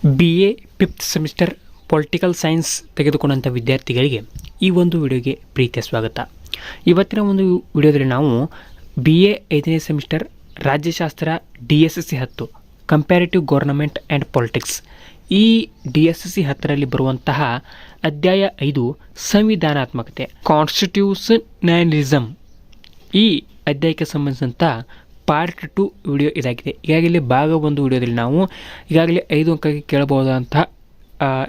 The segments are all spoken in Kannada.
BA 5th semester political science ತೆಗೆದುಕೊಂಡಂಥ ವಿದ್ಯಾರ್ಥಿಗಳಿಗೆ ಈ ಒಂದು ವಿಡಿಯೋಗೆ ಪ್ರೀತಿಯ ಸ್ವಾಗತ. ಇವತ್ತಿನ ಒಂದು ವಿಡಿಯೋದಲ್ಲಿ ನಾವು BA 5ನೇ ಸೆಮಿಸ್ಟರ್ ರಾಜ್ಯಶಾಸ್ತ್ರ DSC 10 comparative government and politics, ಈ DSC 10ರಲ್ಲಿ ಬರುವಂತಹ ಅಧ್ಯಾಯ 5 ಸಂವಿಧಾನಾತ್ಮಕತೆ ಕಾನ್ಸ್ಟಿಟ್ಯೂಷನಲಿಸಮ್, ಈ ಅಧ್ಯಾಯಕ್ಕೆ ಸಂಬಂಧಿಸಿದಂಥ ಪಾರ್ಟ್ 2 ವಿಡಿಯೋ ಇದಾಗಿದೆ. ಈಗಾಗಲೇ ಭಾಗ 1 ವಿಡಿಯೋದಲ್ಲಿ ನಾವು ಈಗಾಗಲೇ 5 ಅಂಕಕ್ಕೆ ಕೇಳಬಹುದಾದಂತಹ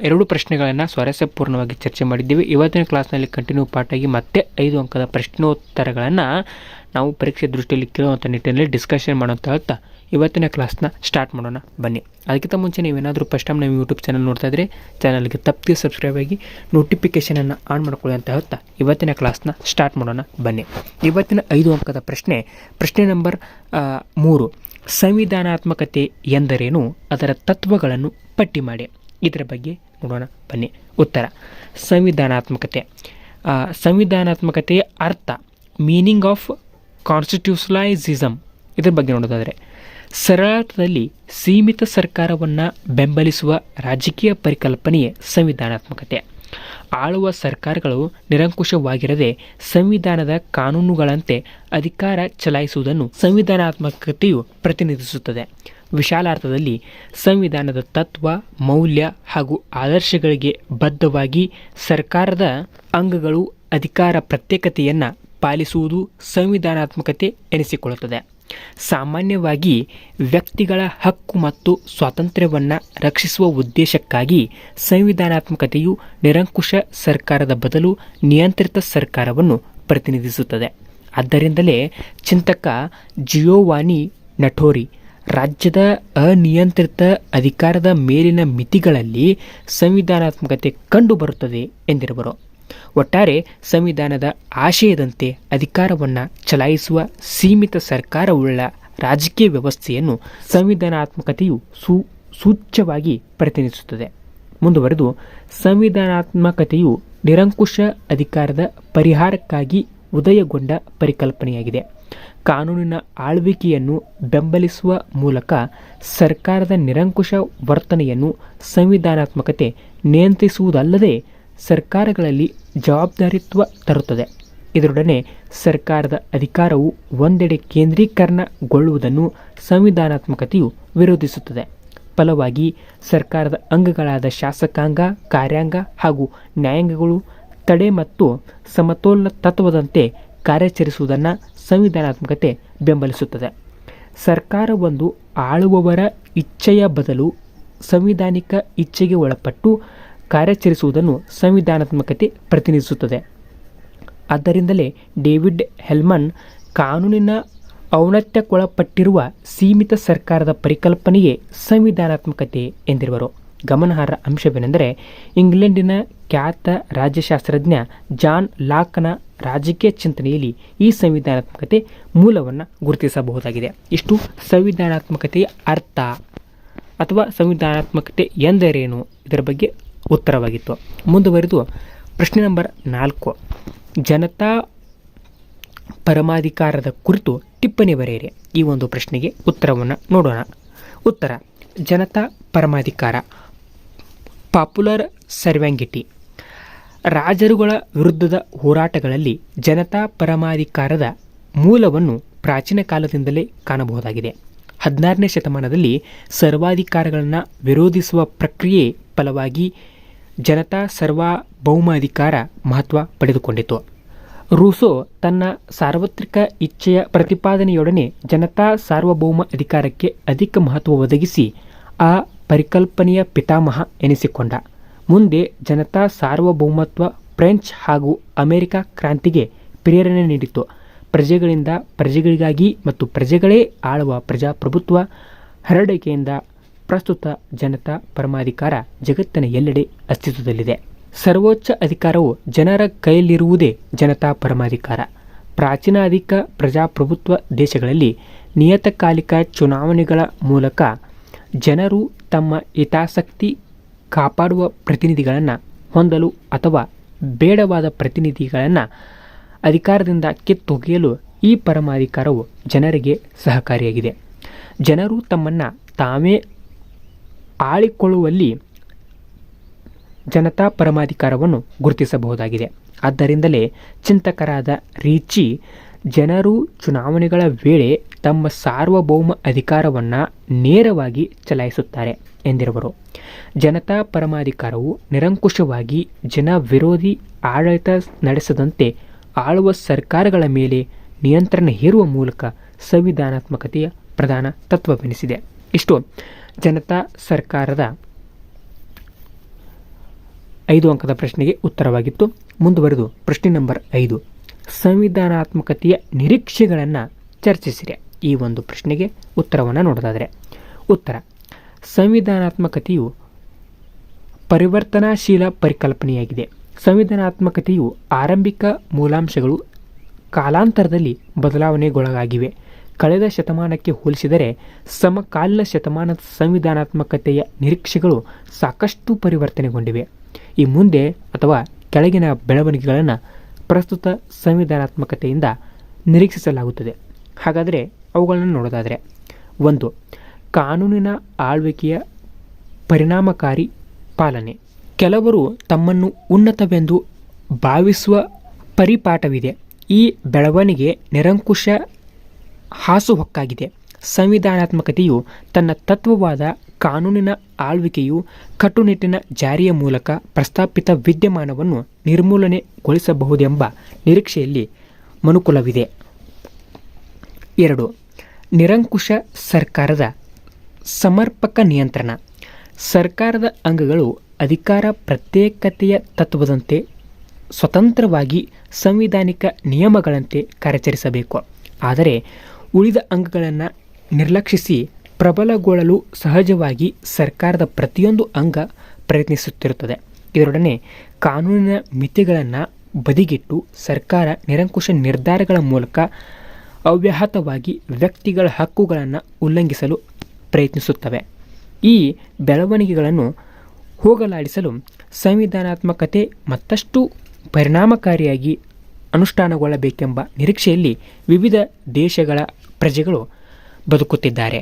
2 ಪ್ರಶ್ನೆಗಳನ್ನು ಸ್ವಾರಸ್ಯಪೂರ್ಣವಾಗಿ ಚರ್ಚೆ ಮಾಡಿದ್ದೀವಿ. ಇವತ್ತಿನ ಕ್ಲಾಸ್ನಲ್ಲಿ ಕಂಟಿನ್ಯೂ ಪಾರ್ಟಾಗಿ ಮತ್ತೆ 5 ಅಂಕದ ಪ್ರಶ್ನೋತ್ತರಗಳನ್ನು ನಾವು ಪರೀಕ್ಷೆ ದೃಷ್ಟಿಯಲ್ಲಿ ಕೇಳುವಂಥ ನಿಟ್ಟಿನಲ್ಲಿ ಡಿಸ್ಕಷನ್ ಮಾಡೋಂತ ಹೇಳ್ತಾ ಇವತ್ತಿನ ಕ್ಲಾಸ್ನ ಸ್ಟಾರ್ಟ್ ಮಾಡೋಣ ಬನ್ನಿ. ಅದಕ್ಕಿಂತ ಮುಂಚೆ ನೀವೇನಾದರೂ ಫಸ್ಟ್ ಟೈಮ್ ನಮ್ಮ ಯೂಟ್ಯೂಬ್ ಚಾನಲ್ ನೋಡ್ತಾ ಇದ್ದರೆ ಚಾನಲ್ಗೆ ತಪ್ಪದೆ ಸಬ್ಸ್ಕ್ರೈಬ್ ಆಗಿ ನೋಟಿಫಿಕೇಷನನ್ನು ಆನ್ ಮಾಡ್ಕೊಳ್ಳಿ ಅಂತ ಹೇಳ್ತಾ ಇವತ್ತಿನ ಕ್ಲಾಸ್ನ ಸ್ಟಾರ್ಟ್ ಮಾಡೋಣ ಬನ್ನಿ. ಇವತ್ತಿನ 5 ಅಂಕದ ಪ್ರಶ್ನೆ ನಂಬರ್ 3, ಸಂವಿಧಾನಾತ್ಮಕತೆ ಎಂದರೇನು, ಅದರ ತತ್ವಗಳನ್ನು ಪಟ್ಟಿ ಮಾಡಿ. ಇದರ ಬಗ್ಗೆ ನೋಡೋಣ ಬನ್ನಿ. ಉತ್ತರ: ಸಂವಿಧಾನಾತ್ಮಕತೆಯ ಅರ್ಥ, ಮೀನಿಂಗ್ ಆಫ್ ಕಾನ್ಸ್ಟಿಟ್ಯೂಷನಲಿಸಮ್. ಇದರ ಬಗ್ಗೆ ನೋಡೋದಾದರೆ ಸರಳಾರ್ಥದಲ್ಲಿ ಸೀಮಿತ ಸರ್ಕಾರವನ್ನು ಬೆಂಬಲಿಸುವ ರಾಜಕೀಯ ಪರಿಕಲ್ಪನೆಯೇ ಸಂವಿಧಾನಾತ್ಮಕತೆ. ಆಳುವ ಸರ್ಕಾರಗಳು ನಿರಂಕುಶವಾಗಿರದೆ ಸಂವಿಧಾನದ ಕಾನೂನುಗಳಂತೆ ಅಧಿಕಾರ ಚಲಾಯಿಸುವುದನ್ನು ಸಂವಿಧಾನಾತ್ಮಕತೆಯು ಪ್ರತಿನಿಧಿಸುತ್ತದೆ. ವಿಶಾಲಾರ್ಥದಲ್ಲಿ ಸಂವಿಧಾನದ ತತ್ವ, ಮೌಲ್ಯ ಹಾಗೂ ಆದರ್ಶಗಳಿಗೆ ಬದ್ಧವಾಗಿ ಸರ್ಕಾರದ ಅಂಗಗಳು ಅಧಿಕಾರ ಪ್ರತ್ಯೇಕತೆಯನ್ನು ಪಾಲಿಸುವುದು ಸಂವಿಧಾನಾತ್ಮಕತೆ ಎನಿಸಿಕೊಳ್ಳುತ್ತದೆ. ಸಾಮಾನ್ಯವಾಗಿ ವ್ಯಕ್ತಿಗಳ ಹಕ್ಕು ಮತ್ತು ಸ್ವಾತಂತ್ರ್ಯವನ್ನು ರಕ್ಷಿಸುವ ಉದ್ದೇಶಕ್ಕಾಗಿ ಸಂವಿಧಾನಾತ್ಮಕತೆಯು ನಿರಂಕುಶ ಸರ್ಕಾರದ ಬದಲು ನಿಯಂತ್ರಿತ ಸರ್ಕಾರವನ್ನು ಪ್ರತಿನಿಧಿಸುತ್ತದೆ. ಆದ್ದರಿಂದಲೇ ಚಿಂತಕ ಜಿಯೋವಾನಿ ನಟೋರಿ ರಾಜ್ಯದ ಅನಿಯಂತ್ರಿತ ಅಧಿಕಾರದ ಮೇಲಿನ ಮಿತಿಗಳಲ್ಲಿ ಸಂವಿಧಾನಾತ್ಮಕತೆ ಕಂಡುಬರುತ್ತದೆ ಎಂದಿರುವರು. ಒಟ್ಟಾರೆ ಸಂವಿಧಾನದ ಆಶಯದಂತೆ ಅಧಿಕಾರವನ್ನು ಚಲಾಯಿಸುವ ಸೀಮಿತ ಸರ್ಕಾರವುಳ್ಳ ರಾಜಕೀಯ ವ್ಯವಸ್ಥೆಯನ್ನು ಸಂವಿಧಾನಾತ್ಮಕತೆಯು ಸೂಚ್ಯವಾಗಿ ಪ್ರತಿನಿಧಿಸುತ್ತದೆ. ಮುಂದುವರೆದು, ಸಂವಿಧಾನಾತ್ಮಕತೆಯು ನಿರಂಕುಶ ಅಧಿಕಾರದ ಪರಿಹಾರಕ್ಕಾಗಿ ಉದಯಗೊಂಡ ಪರಿಕಲ್ಪನೆಯಾಗಿದೆ. ಕಾನೂನಿನ ಆಳ್ವಿಕೆಯನ್ನು ಬೆಂಬಲಿಸುವ ಮೂಲಕ ಸರ್ಕಾರದ ನಿರಂಕುಶ ವರ್ತನೆಯನ್ನು ಸಂವಿಧಾನಾತ್ಮಕತೆ ನಿಯಂತ್ರಿಸುವುದಲ್ಲದೆ ಸರ್ಕಾರಗಳಲ್ಲಿ ಜವಾಬ್ದಾರಿತ್ವ ತರುತ್ತದೆ. ಇದರೊಡನೆ ಸರ್ಕಾರದ ಅಧಿಕಾರವು ಒಂದೆಡೆ ಕೇಂದ್ರೀಕರಣಗೊಳ್ಳುವುದನ್ನು ಸಂವಿಧಾನಾತ್ಮಕತೆಯು ವಿರೋಧಿಸುತ್ತದೆ. ಫಲವಾಗಿ ಸರ್ಕಾರದ ಅಂಗಗಳಾದ ಶಾಸಕಾಂಗ, ಕಾರ್ಯಾಂಗ ಹಾಗೂ ನ್ಯಾಯಾಂಗಗಳು ತಡೆ ಮತ್ತು ಸಮತೋಲನ ತತ್ವದಂತೆ ಕಾರ್ಯಾಚರಿಸುವುದನ್ನು ಸಂವಿಧಾನಾತ್ಮಕತೆ ಬೆಂಬಲಿಸುತ್ತದೆ. ಸರ್ಕಾರವೊಂದು ಆಳುವವರ ಇಚ್ಛೆಯ ಬದಲು ಸಂವಿಧಾನಿಕ ಇಚ್ಛೆಗೆ ಒಳಪಟ್ಟು ಕಾರ್ಯಾಚರಿಸುವುದನ್ನು ಸಂವಿಧಾನಾತ್ಮಕತೆ ಪ್ರತಿನಿಧಿಸುತ್ತದೆ. ಆದ್ದರಿಂದಲೇ ಡೇವಿಡ್ ಹೆಲ್ಮನ್ ಕಾನೂನಿನ ಔನ್ನತ್ಯಕ್ಕೊಳಪಟ್ಟಿರುವ ಸೀಮಿತ ಸರ್ಕಾರದ ಪರಿಕಲ್ಪನೆಯೇ ಸಂವಿಧಾನಾತ್ಮಕತೆ ಎಂದಿರುವರು. ಗಮನಾರ್ಹ ಅಂಶವೇನೆಂದರೆ, ಇಂಗ್ಲೆಂಡಿನ ಖ್ಯಾತ ರಾಜ್ಯಶಾಸ್ತ್ರಜ್ಞ ಜಾನ್ ಲಾಕ್ನ ರಾಜಕೀಯ ಚಿಂತನೆಯಲ್ಲಿ ಈ ಸಂವಿಧಾನಾತ್ಮಕತೆ ಮೂಲವನ್ನು ಗುರುತಿಸಬಹುದಾಗಿದೆ. ಇಷ್ಟು ಸಂವಿಧಾನಾತ್ಮಕತೆಯ ಅರ್ಥ ಅಥವಾ ಸಂವಿಧಾನಾತ್ಮಕತೆ ಎಂದರೇನು ಇದರ ಬಗ್ಗೆ ಉತ್ತರವಾಗಿತ್ತು. ಮುಂದುವರೆದು ಪ್ರಶ್ನೆ ನಂಬರ್ 4, ಜನತಾ ಪರಮಾಧಿಕಾರದ ಕುರಿತು ಟಿಪ್ಪಣಿ ಬರೆಯಿರಿ. ಈ ಒಂದು ಪ್ರಶ್ನೆಗೆ ಉತ್ತರವನ್ನು ನೋಡೋಣ. ಉತ್ತರ: ಜನತಾ ಪರಮಾಧಿಕಾರ, ಪಾಪ್ಯುಲರ್ ಸರ್ವ್ಯಾಂಗಿಟಿ. ರಾಜರುಗಳ ವಿರುದ್ಧದ ಹೋರಾಟಗಳಲ್ಲಿ ಜನತಾ ಪರಮಾಧಿಕಾರದ ಮೂಲವನ್ನು ಪ್ರಾಚೀನ ಕಾಲದಿಂದಲೇ ಕಾಣಬಹುದಾಗಿದೆ. 16ನೇ ಶತಮಾನದಲ್ಲಿ ಸರ್ವಾಧಿಕಾರಗಳನ್ನು ವಿರೋಧಿಸುವ ಪ್ರಕ್ರಿಯೆ ಫಲವಾಗಿ ಜನತಾ ಸಾರ್ವಭೌಮಾಧಿಕಾರ ಮಹತ್ವ ಪಡೆದುಕೊಂಡಿತು. ರೂಸೋ ತನ್ನ ಸಾರ್ವತ್ರಿಕ ಇಚ್ಛೆಯ ಪ್ರತಿಪಾದನೆಯೊಡನೆ ಜನತಾ ಸಾರ್ವಭೌಮ ಅಧಿಕಾರಕ್ಕೆ ಅಧಿಕ ಮಹತ್ವ ಒದಗಿಸಿ ಆ ಪರಿಕಲ್ಪನೆಯ ಪಿತಾಮಹ ಎನಿಸಿಕೊಂಡ. ಮುಂದೆ ಜನತಾ ಸಾರ್ವಭೌಮತ್ವ ಫ್ರೆಂಚ್ ಹಾಗೂ ಅಮೆರಿಕ ಕ್ರಾಂತಿಗೆ ಪ್ರೇರಣೆ ನೀಡಿತು. ಪ್ರಜೆಗಳಿಂದ ಪ್ರಜೆಗಳಿಗಾಗಿ ಮತ್ತು ಪ್ರಜೆಗಳೇ ಆಳುವ ಪ್ರಜಾಪ್ರಭುತ್ವ ಹರಡುವಿಕೆಯಿಂದ ಪ್ರಸ್ತುತ ಜನತಾ ಪರಮಾಧಿಕಾರ ಜಗತ್ತಿನ ಎಲ್ಲೆಡೆ ಅಸ್ತಿತ್ವದಲ್ಲಿದೆ. ಸರ್ವೋಚ್ಚ ಅಧಿಕಾರವು ಜನರ ಕೈಯಲ್ಲಿರುವುದೇ ಜನತಾ ಪರಮಾಧಿಕಾರ. ಪ್ರಾಚೀನ ಅಧಿಕ ಪ್ರಜಾಪ್ರಭುತ್ವ ದೇಶಗಳಲ್ಲಿ ನಿಯತಕಾಲಿಕ ಚುನಾವಣೆಗಳ ಮೂಲಕ ಜನರು ತಮ್ಮ ಹಿತಾಸಕ್ತಿ ಕಾಪಾಡುವ ಪ್ರತಿನಿಧಿಗಳನ್ನು ಹೊಂದಲು ಅಥವಾ ಬೇಡವಾದ ಪ್ರತಿನಿಧಿಗಳನ್ನು ಅಧಿಕಾರದಿಂದ ಕಿತ್ತೊಗೆಯಲು ಈ ಪರಮಾಧಿಕಾರವು ಜನರಿಗೆ ಸಹಕಾರಿಯಾಗಿದೆ. ಜನರು ತಮ್ಮನ್ನು ತಾವೇ ಆಳಿಕೊಳ್ಳುವಲ್ಲಿ ಜನತಾ ಪರಮಾಧಿಕಾರವನ್ನು ಗುರುತಿಸಬಹುದಾಗಿದೆ. ಆದ್ದರಿಂದಲೇ ಚಿಂತಕರಾದ ರೀಚಿ ಜನರು ಚುನಾವಣೆಗಳ ವೇಳೆ ತಮ್ಮ ಸಾರ್ವಭೌಮ ಅಧಿಕಾರವನ್ನು ನೇರವಾಗಿ ಚಲಾಯಿಸುತ್ತಾರೆ ಎಂದಿರುವರು. ಜನತಾ ಪರಮಾಧಿಕಾರವು ನಿರಂಕುಶವಾಗಿ ಜನ ವಿರೋಧಿ ಆಡಳಿತ ನಡೆಸದಂತೆ ಆಳುವ ಸರ್ಕಾರಗಳ ಮೇಲೆ ನಿಯಂತ್ರಣ ಹೇರುವ ಮೂಲಕ ಸಂವಿಧಾನಾತ್ಮಕತೆಯ ಪ್ರಧಾನ ತತ್ವವೆನಿಸಿದೆ. ಇಷ್ಟು ಜನತಾ ಸರ್ಕಾರದ 5 ಅಂಕದ ಪ್ರಶ್ನೆಗೆ ಉತ್ತರವಾಗಿತ್ತು. ಮುಂದುವರೆದು ಪ್ರಶ್ನೆ ನಂಬರ್ 5, ಸಂವಿಧಾನಾತ್ಮಕತೆಯ ನಿರೀಕ್ಷೆಗಳನ್ನು ಚರ್ಚಿಸಿದೆ. ಈ ಒಂದು ಪ್ರಶ್ನೆಗೆ ಉತ್ತರವನ್ನು ನೋಡೋದಾದರೆ ಉತ್ತರ: ಸಂವಿಧಾನಾತ್ಮಕತೆಯು ಪರಿವರ್ತನಾಶೀಲ ಪರಿಕಲ್ಪನೆಯಾಗಿದೆ. ಸಂವಿಧಾನಾತ್ಮಕತೆಯು ಆರಂಭಿಕ ಮೂಲಾಂಶಗಳು ಕಾಲಾಂತರದಲ್ಲಿ ಬದಲಾವಣೆಗೊಳಗಾಗಿವೆ. ಕಳೆದ ಶತಮಾನಕ್ಕೆ ಹೋಲಿಸಿದರೆ ಸಮಕಾಲೀನ ಶತಮಾನದ ಸಂವಿಧಾನಾತ್ಮಕತೆಯ ನಿರೀಕ್ಷೆಗಳು ಸಾಕಷ್ಟು ಪರಿವರ್ತನೆಗೊಂಡಿವೆ. ಈ ಮುಂದೆ ಅಥವಾ ಕೆಳಗಿನ ಬೆಳವಣಿಗೆಗಳನ್ನು ಪ್ರಸ್ತುತ ಸಂವಿಧಾನಾತ್ಮಕತೆಯಿಂದ ನಿರೀಕ್ಷಿಸಲಾಗುತ್ತದೆ. ಹಾಗಾದರೆ ಅವುಗಳನ್ನು ನೋಡೋದಾದರೆ 1. ಕಾನೂನಿನ ಆಳ್ವಿಕೆಯ ಪರಿಣಾಮಕಾರಿ ಪಾಲನೆ. ಕೆಲವರು ತಮ್ಮನ್ನು ಉನ್ನತವೆಂದು ಭಾವಿಸುವ ಪರಿಪಾಠವಿದೆ. ಈ ಬೆಳವಣಿಗೆ ನಿರಂಕುಶ ಹಾಸುಹೊಕ್ಕಾಗಿದೆ. ಸಂವಿಧಾನಾತ್ಮಕತೆಯು ತನ್ನ ತತ್ವವಾದ ಕಾನೂನಿನ ಆಳ್ವಿಕೆಯು ಕಟ್ಟುನಿಟ್ಟಿನ ಜಾರಿಯ ಮೂಲಕ ಪ್ರಸ್ತಾಪಿತ ವಿದ್ಯಮಾನವನ್ನು ನಿರ್ಮೂಲನೆಗೊಳಿಸಬಹುದೆಂಬ ನಿರೀಕ್ಷೆಯಲ್ಲಿ ಮನುಕುಲವಿದೆ. 2. ನಿರಂಕುಶ ಸರ್ಕಾರದ ಸಮರ್ಪಕ ನಿಯಂತ್ರಣ. ಸರ್ಕಾರದ ಅಂಗಗಳು ಅಧಿಕಾರ ಪ್ರತ್ಯೇಕತೆಯ ತತ್ವದಂತೆ ಸ್ವತಂತ್ರವಾಗಿ ಸಂವಿಧಾನಿಕ ನಿಯಮಗಳಂತೆ ಕಾರ್ಯಾಚರಿಸಬೇಕು. ಆದರೆ ಉಳಿದ ಅಂಗಗಳನ್ನು ನಿರ್ಲಕ್ಷಿಸಿ ಪ್ರಬಲಗೊಳ್ಳಲು ಸಹಜವಾಗಿ ಸರ್ಕಾರದ ಪ್ರತಿಯೊಂದು ಅಂಗ ಪ್ರಯತ್ನಿಸುತ್ತಿರುತ್ತದೆ. ಇದರೊಡನೆ ಕಾನೂನಿನ ಮಿತಿಗಳನ್ನು ಬದಿಗಿಟ್ಟು ಸರ್ಕಾರ ನಿರಂಕುಶ ನಿರ್ಧಾರಗಳ ಮೂಲಕ ಅವ್ಯಾಹತವಾಗಿ ವ್ಯಕ್ತಿಗಳ ಹಕ್ಕುಗಳನ್ನು ಉಲ್ಲಂಘಿಸಲು ಪ್ರಯತ್ನಿಸುತ್ತವೆ. ಈ ಬೆಳವಣಿಗೆಗಳನ್ನು ಹೋಗಲಾಡಿಸಲು ಸಂವಿಧಾನಾತ್ಮಕತೆ ಮತ್ತಷ್ಟು ಪರಿಣಾಮಕಾರಿಯಾಗಿ ಅನುಷ್ಠಾನಗೊಳ್ಳಬೇಕೆಂಬ ನಿರೀಕ್ಷೆಯಲ್ಲಿ ವಿವಿಧ ದೇಶಗಳ ಪ್ರಜೆಗಳು ಬದುಕುತ್ತಿದ್ದಾರೆ.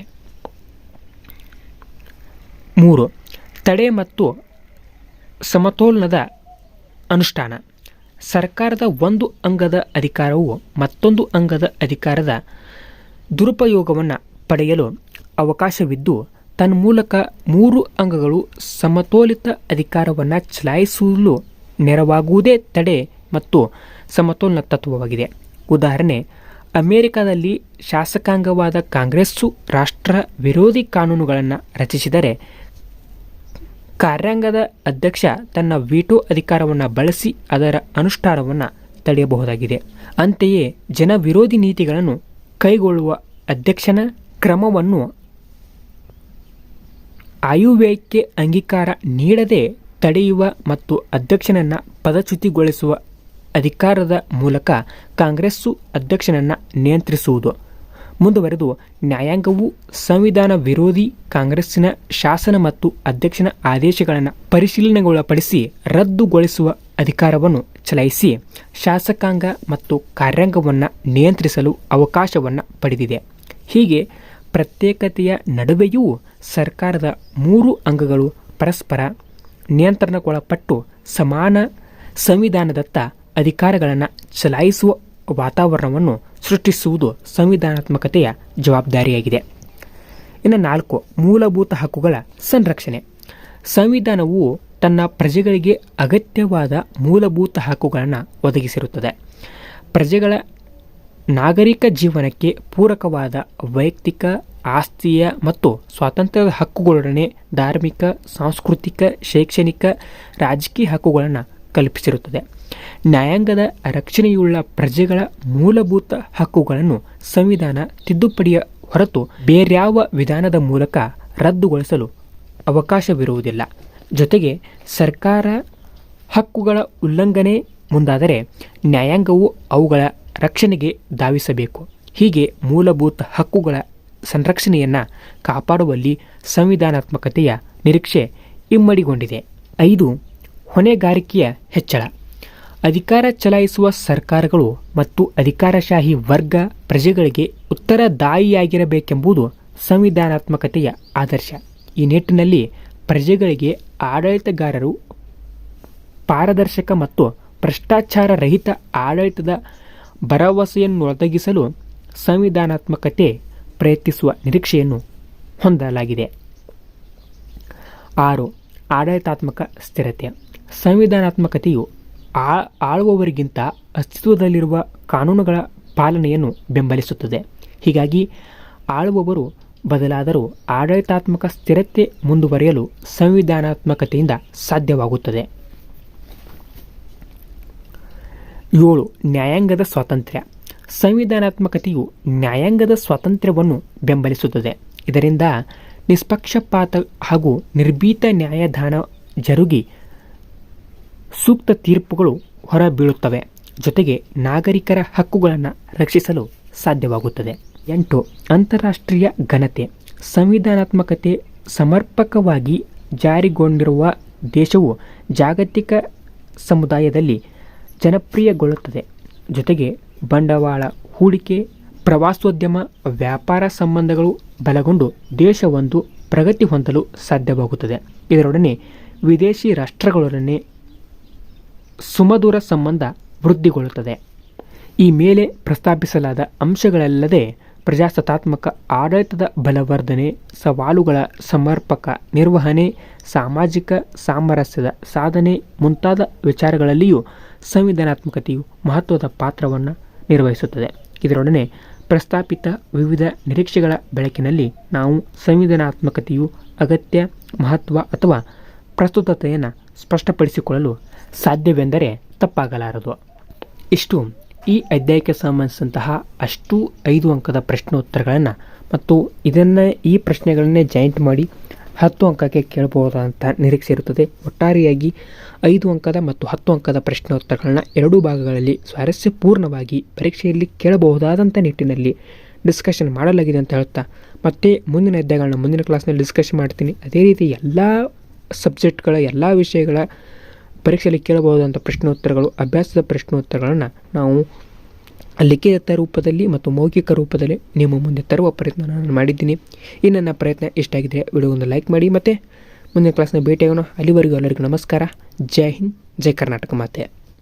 3. ತಡೆ ಮತ್ತು ಸಮತೋಲನದ ಅನುಷ್ಠಾನ. ಸರ್ಕಾರದ ಒಂದು ಅಂಗದ ಅಧಿಕಾರವು ಮತ್ತೊಂದು ಅಂಗದ ಅಧಿಕಾರದ ದುರುಪಯೋಗವನ್ನು ಪಡೆಯಲು ಅವಕಾಶವಿದ್ದು, ತನ್ಮೂಲಕ 3 ಅಂಗಗಳು ಸಮತೋಲಿತ ಅಧಿಕಾರವನ್ನು ಚಲಾಯಿಸಲು ನೆರವಾಗುವುದೇ ತಡೆ ಮತ್ತು ಸಮತೋಲನ ತತ್ವವಾಗಿದೆ. ಉದಾಹರಣೆ: ಅಮೆರಿಕದಲ್ಲಿ ಶಾಸಕಾಂಗವಾದ ಕಾಂಗ್ರೆಸ್ಸು ರಾಷ್ಟ್ರ ವಿರೋಧಿ ಕಾನೂನುಗಳನ್ನು ರಚಿಸಿದರೆ ಕಾರ್ಯಾಂಗದ ಅಧ್ಯಕ್ಷ ತನ್ನ ವೀಟೋ ಅಧಿಕಾರವನ್ನು ಬಳಸಿ ಅದರ ಅನುಷ್ಠಾನವನ್ನು ತಡೆಯಬಹುದಾಗಿದೆ. ಅಂತೆಯೇ ಜನ ವಿರೋಧಿ ನೀತಿಗಳನ್ನು ಕೈಗೊಳ್ಳುವ ಅಧ್ಯಕ್ಷನ ಕ್ರಮವನ್ನು ಆಯವ್ಯಯಕ್ಕೆ ಅಂಗೀಕಾರ ನೀಡದೆ ತಡೆಯುವ ಮತ್ತು ಅಧ್ಯಕ್ಷನನ್ನು ಪದಚ್ಯುತಿಗೊಳಿಸುವ ಅಧಿಕಾರದ ಮೂಲಕ ಕಾಂಗ್ರೆಸ್ಸು ಅಧ್ಯಕ್ಷನನ್ನು ನಿಯಂತ್ರಿಸುವುದು. ಮುಂದುವರೆದು ನ್ಯಾಯಾಂಗವು ಸಂವಿಧಾನ ವಿರೋಧಿ ಕಾಂಗ್ರೆಸ್ಸಿನ ಶಾಸನ ಮತ್ತು ಅಧ್ಯಕ್ಷನ ಆದೇಶಗಳನ್ನು ಪರಿಶೀಲನೆಗೊಳಪಡಿಸಿ ರದ್ದುಗೊಳಿಸುವ ಅಧಿಕಾರವನ್ನು ಚಲಾಯಿಸಿ ಶಾಸಕಾಂಗ ಮತ್ತು ಕಾರ್ಯಾಂಗವನ್ನು ನಿಯಂತ್ರಿಸಲು ಅವಕಾಶವನ್ನು ಪಡೆದಿದೆ. ಹೀಗೆ ಪ್ರತ್ಯೇಕತೆಯ ನಡುವೆಯೂ ಸರ್ಕಾರದ 3 ಅಂಗಗಳು ಪರಸ್ಪರ ನಿಯಂತ್ರಣಕ್ಕೊಳಪಟ್ಟು ಸಮಾನ ಸಂವಿಧಾನದತ್ತ ಅಧಿಕಾರಗಳನ್ನು ಚಲಾಯಿಸುವ ವಾತಾವರಣವನ್ನು ಸೃಷ್ಟಿಸುವುದು ಸಂವಿಧಾನಾತ್ಮಕತೆಯ ಜವಾಬ್ದಾರಿಯಾಗಿದೆ. ಇನ್ನು 4. ಮೂಲಭೂತ ಹಕ್ಕುಗಳ ಸಂರಕ್ಷಣೆ. ಸಂವಿಧಾನವು ತನ್ನ ಪ್ರಜೆಗಳಿಗೆ ಅಗತ್ಯವಾದ ಮೂಲಭೂತ ಹಕ್ಕುಗಳನ್ನು ಒದಗಿಸಿರುತ್ತದೆ. ಪ್ರಜೆಗಳ ನಾಗರಿಕ ಜೀವನಕ್ಕೆ ಪೂರಕವಾದ ವೈಯಕ್ತಿಕ ಆಸ್ತಿಯ ಮತ್ತು ಸ್ವಾತಂತ್ರ್ಯದ ಹಕ್ಕುಗಳೊಡನೆ ಧಾರ್ಮಿಕ, ಸಾಂಸ್ಕೃತಿಕ, ಶೈಕ್ಷಣಿಕ, ರಾಜಕೀಯ ಹಕ್ಕುಗಳನ್ನು ಕಲ್ಪಿಸಿರುತ್ತದೆ. ನ್ಯಾಯಾಂಗದ ರಕ್ಷಣೆಯುಳ್ಳ ಪ್ರಜೆಗಳ ಮೂಲಭೂತ ಹಕ್ಕುಗಳನ್ನು ಸಂವಿಧಾನ ತಿದ್ದುಪಡಿಯ ಹೊರತು ಬೇರ್ಯಾವ ವಿಧಾನದ ಮೂಲಕ ರದ್ದುಗೊಳಿಸಲು ಅವಕಾಶವಿರುವುದಿಲ್ಲ. ಜೊತೆಗೆ ಸರ್ಕಾರ ಹಕ್ಕುಗಳ ಉಲ್ಲಂಘನೆ ಮುಂದಾದರೆ ನ್ಯಾಯಾಂಗವು ಅವುಗಳ ರಕ್ಷಣೆಗೆ ಧಾವಿಸಬೇಕು. ಹೀಗೆ ಮೂಲಭೂತ ಹಕ್ಕುಗಳ ಸಂರಕ್ಷಣೆಯನ್ನು ಕಾಪಾಡುವಲ್ಲಿ ಸಂವಿಧಾನಾತ್ಮಕತೆಯ ನಿರೀಕ್ಷೆ ಇಮ್ಮಡಿಗೊಂಡಿದೆ. 5. ಹೊಣೆಗಾರಿಕೆಯ ಹೆಚ್ಚಳ. ಅಧಿಕಾರ ಚಲಾಯಿಸುವ ಸರ್ಕಾರಗಳು ಮತ್ತು ಅಧಿಕಾರಶಾಹಿ ವರ್ಗ ಪ್ರಜೆಗಳಿಗೆ ಉತ್ತರದಾಯಿಯಾಗಿರಬೇಕೆಂಬುದು ಸಂವಿಧಾನಾತ್ಮಕತೆಯ ಆದರ್ಶ. ಈ ನಿಟ್ಟಿನಲ್ಲಿ ಪ್ರಜೆಗಳಿಗೆ ಆಡಳಿತಗಾರರು ಪಾರದರ್ಶಕ ಮತ್ತು ಭ್ರಷ್ಟಾಚಾರ ರಹಿತ ಆಡಳಿತದ ಭರವಸೆಯನ್ನೊದಗಿಸಲು ಸಂವಿಧಾನಾತ್ಮಕತೆ ಪ್ರಯತ್ನಿಸುವ ನಿರೀಕ್ಷೆಯನ್ನು ಹೊಂದಲಾಗಿದೆ. 6. ಆಡಳಿತಾತ್ಮಕ ಸ್ಥಿರತೆ. ಸಂವಿಧಾನಾತ್ಮಕತೆಯು ಆಳುವವರಿಗಿಂತ ಅಸ್ತಿತ್ವದಲ್ಲಿರುವ ಕಾನೂನುಗಳ ಪಾಲನೆಯನ್ನು ಬೆಂಬಲಿಸುತ್ತದೆ. ಹೀಗಾಗಿ ಆಳುವವರು ಬದಲಾದರೂ ಆಡಳಿತಾತ್ಮಕ ಸ್ಥಿರತೆ ಮುಂದುವರಿಯಲು ಸಂವಿಧಾನಾತ್ಮಕತೆಯಿಂದ ಸಾಧ್ಯವಾಗುತ್ತದೆ. 7. ನ್ಯಾಯಾಂಗದ ಸ್ವಾತಂತ್ರ್ಯ. ಸಂವಿಧಾನಾತ್ಮಕತೆಯು ನ್ಯಾಯಾಂಗದ ಸ್ವಾತಂತ್ರ್ಯವನ್ನು ಬೆಂಬಲಿಸುತ್ತದೆ. ಇದರಿಂದ ನಿಷ್ಪಕ್ಷಪಾತ ಹಾಗೂ ನಿರ್ಭೀತ ನ್ಯಾಯದಾನ ಜರುಗಿ ಸೂಕ್ತ ತೀರ್ಪುಗಳು ಹೊರಬೀಳುತ್ತವೆ. ಜೊತೆಗೆ ನಾಗರಿಕರ ಹಕ್ಕುಗಳನ್ನು ರಕ್ಷಿಸಲು ಸಾಧ್ಯವಾಗುತ್ತದೆ. 8. ಅಂತಾರಾಷ್ಟ್ರೀಯ ಘನತೆ. ಸಂವಿಧಾನಾತ್ಮಕತೆ ಸಮರ್ಪಕವಾಗಿ ಜಾರಿಗೊಂಡಿರುವ ದೇಶವು ಜಾಗತಿಕ ಸಮುದಾಯದಲ್ಲಿ ಜನಪ್ರಿಯಗೊಳ್ಳುತ್ತದೆ. ಜೊತೆಗೆ ಬಂಡವಾಳ ಹೂಡಿಕೆ, ಪ್ರವಾಸೋದ್ಯಮ, ವ್ಯಾಪಾರ ಸಂಬಂಧಗಳು ಬಲಗೊಂಡು ದೇಶವೊಂದು ಪ್ರಗತಿ ಹೊಂದಲು ಸಾಧ್ಯವಾಗುತ್ತದೆ. ಇದರೊಡನೆ ವಿದೇಶಿ ರಾಷ್ಟ್ರಗಳೊಡನೆ ಸುಮಧುರ ಸಂಬಂಧ ವೃದ್ಧಿಗೊಳ್ಳುತ್ತದೆ. ಈ ಮೇಲೆ ಪ್ರಸ್ತಾಪಿಸಲಾದ ಅಂಶಗಳಲ್ಲದೆ ಪ್ರಜಾಸತ್ತಾತ್ಮಕ ಆಡಳಿತದ ಬಲವರ್ಧನೆ, ಸವಾಲುಗಳ ಸಮರ್ಪಕ ನಿರ್ವಹಣೆ, ಸಾಮಾಜಿಕ ಸಾಮರಸ್ಯದ ಸಾಧನೆ ಮುಂತಾದ ವಿಚಾರಗಳಲ್ಲಿಯೂ ಸಂವಿಧಾನಾತ್ಮಕತೆಯು ಮಹತ್ವದ ಪಾತ್ರವನ್ನು ನಿರ್ವಹಿಸುತ್ತದೆ. ಇದರೊಡನೆ ಪ್ರಸ್ತಾಪಿತ ವಿವಿಧ ನಿರೀಕ್ಷೆಗಳ ಬೆಳಕಿನಲ್ಲಿ ನಾವು ಸಂವಿಧಾನಾತ್ಮಕತೆಯು ಅಗತ್ಯ, ಮಹತ್ವ ಅಥವಾ ಪ್ರಸ್ತುತತೆಯನ್ನು ಸ್ಪಷ್ಟಪಡಿಸಿಕೊಳ್ಳಲು ಸಾಧ್ಯವೆಂದರೆ ತಪ್ಪಾಗಲಾರದು. ಇಷ್ಟು ಈ ಅಧ್ಯಾಯಕ್ಕೆ ಸಂಬಂಧಿಸಿದಂತಹ 5 ಅಂಕದ ಪ್ರಶ್ನೋತ್ತರಗಳನ್ನು ಮತ್ತು ಈ ಪ್ರಶ್ನೆಗಳನ್ನೇ ಜಾಯಿಂಟ್ ಮಾಡಿ 10 ಅಂಕಕ್ಕೆ ಕೇಳಬಹುದಾದಂಥ ನಿರೀಕ್ಷೆ ಇರುತ್ತದೆ. ಒಟ್ಟಾರೆಯಾಗಿ 5 ಅಂಕದ ಮತ್ತು 10 ಅಂಕದ ಪ್ರಶ್ನೋತ್ತರಗಳನ್ನ 2 ಭಾಗಗಳಲ್ಲಿ ಸ್ವಾರಸ್ಯಪೂರ್ಣವಾಗಿ ಪರೀಕ್ಷೆಯಲ್ಲಿ ಕೇಳಬಹುದಾದಂಥ ನಿಟ್ಟಿನಲ್ಲಿ ಡಿಸ್ಕಷನ್ ಮಾಡಲಾಗಿದೆ ಅಂತ ಹೇಳ್ತಾ ಮತ್ತೆ ಮುಂದಿನ ಅಧ್ಯಾಯಗಳನ್ನ ಮುಂದಿನ ಕ್ಲಾಸ್ನಲ್ಲಿ ಡಿಸ್ಕಷನ್ ಮಾಡ್ತೀನಿ. ಅದೇ ರೀತಿ ಎಲ್ಲ ಸಬ್ಜೆಕ್ಟ್ಗಳ ಎಲ್ಲ ವಿಷಯಗಳ ಪರೀಕ್ಷೆಯಲ್ಲಿ ಕೇಳಬಹುದಾದಂಥ ಪ್ರಶ್ನೋತ್ತರಗಳು, ಅಭ್ಯಾಸದ ಪ್ರಶ್ನೋತ್ತರಗಳನ್ನು ನಾವು ಲಿಖಿತ ರೂಪದಲ್ಲಿ ಮತ್ತು ಮೌಖಿಕ ರೂಪದಲ್ಲಿ ನಿಮ್ಮ ಮುಂದೆ ತರುವ ಪ್ರಯತ್ನ ನಾನು ಮಾಡಿದ್ದೀನಿ. ಈ ನನ್ನ ಪ್ರಯತ್ನ ಇಷ್ಟ ಆಗಿದೆ ವಿಡಿಯೋಗೊಂದು ಲೈಕ್ ಮಾಡಿ ಮತ್ತು ಮುಂದಿನ ಕ್ಲಾಸ್ನ ಭೇಟಿಯಾಗೋಣ. ಅಲ್ಲಿವರೆಗೂ ಎಲ್ಲರಿಗೂ ನಮಸ್ಕಾರ. ಜೈ ಹಿಂದ್, ಜೈ ಕರ್ನಾಟಕ ಮಾತೆ.